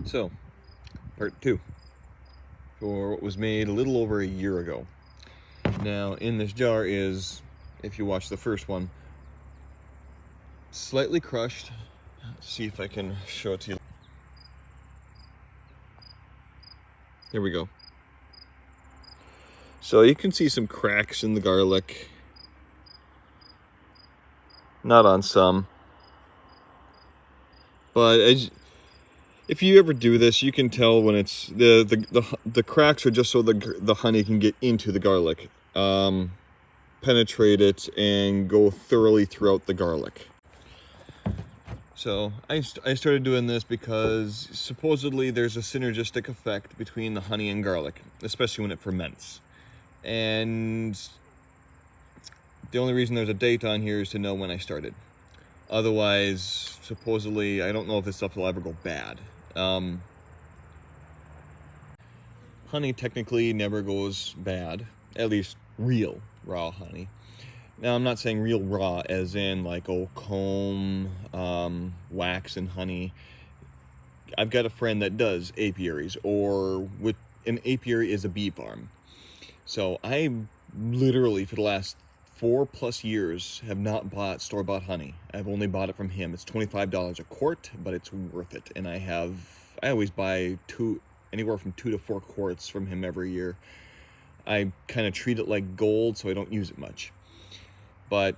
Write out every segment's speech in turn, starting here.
So, part 2 for what was made a little over a year ago. Now, in this jar is, if you watch the first one, slightly crushed. Let's see if I can show it to you. There we go. So you can see some cracks in the garlic. Not on some. But if you ever do this, you can tell when it's the cracks are just so the honey can get into the garlic, penetrate it, and go thoroughly throughout the garlic. So I started doing this because supposedly there's a synergistic effect between the honey and garlic, especially when it ferments. And the only reason there's a date on here is to know when I started. Otherwise, supposedly, I don't know if this stuff will ever go bad. Honey technically never goes bad, at least real raw honey. Now, I'm not saying real raw as in like, oh, comb, wax and honey. I've got a friend that does apiaries, or with an apiary is a bee farm. So I literally, for the last 4+ years, have not bought store-bought honey. I've only bought it from him. It's $25 a quart, but it's worth it. And I always buy anywhere from 2 to 4 quarts from him every year. I kind of treat it like gold, so I don't use it much. But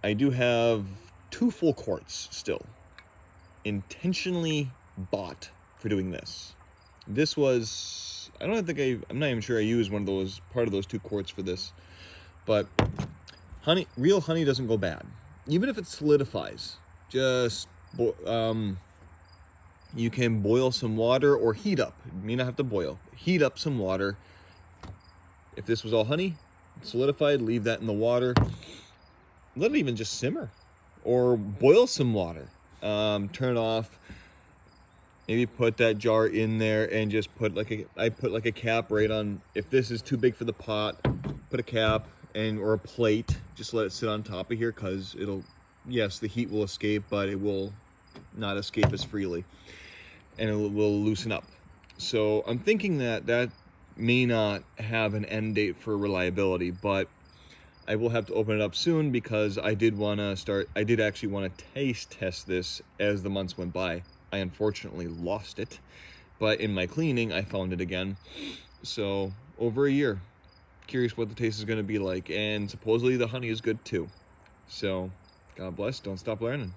I do have 2 full quarts still, intentionally bought for doing this. This was, I'm not even sure I used part of those 2 quarts for this. But real honey doesn't go bad. Even if it solidifies, just you can boil some water or heat up. You may not have to boil. Heat up some water. If this was all honey, solidified, leave that in the water. Let it even just simmer. Or boil some water. Turn it off. Maybe put that jar in there and just I put like a cap right on. If this is too big for the pot, put a cap or a plate. Just let it sit on top of here, because yes, the heat will escape, but it will not escape as freely. And it will loosen up. So I'm thinking that may not have an end date for reliability, but I will have to open it up soon, because I did actually want to taste test this as the months went by. I unfortunately lost it, but in my cleaning, I found it again. So over a year, curious what the taste is going to be like. And supposedly the honey is good too. So God bless, don't stop learning.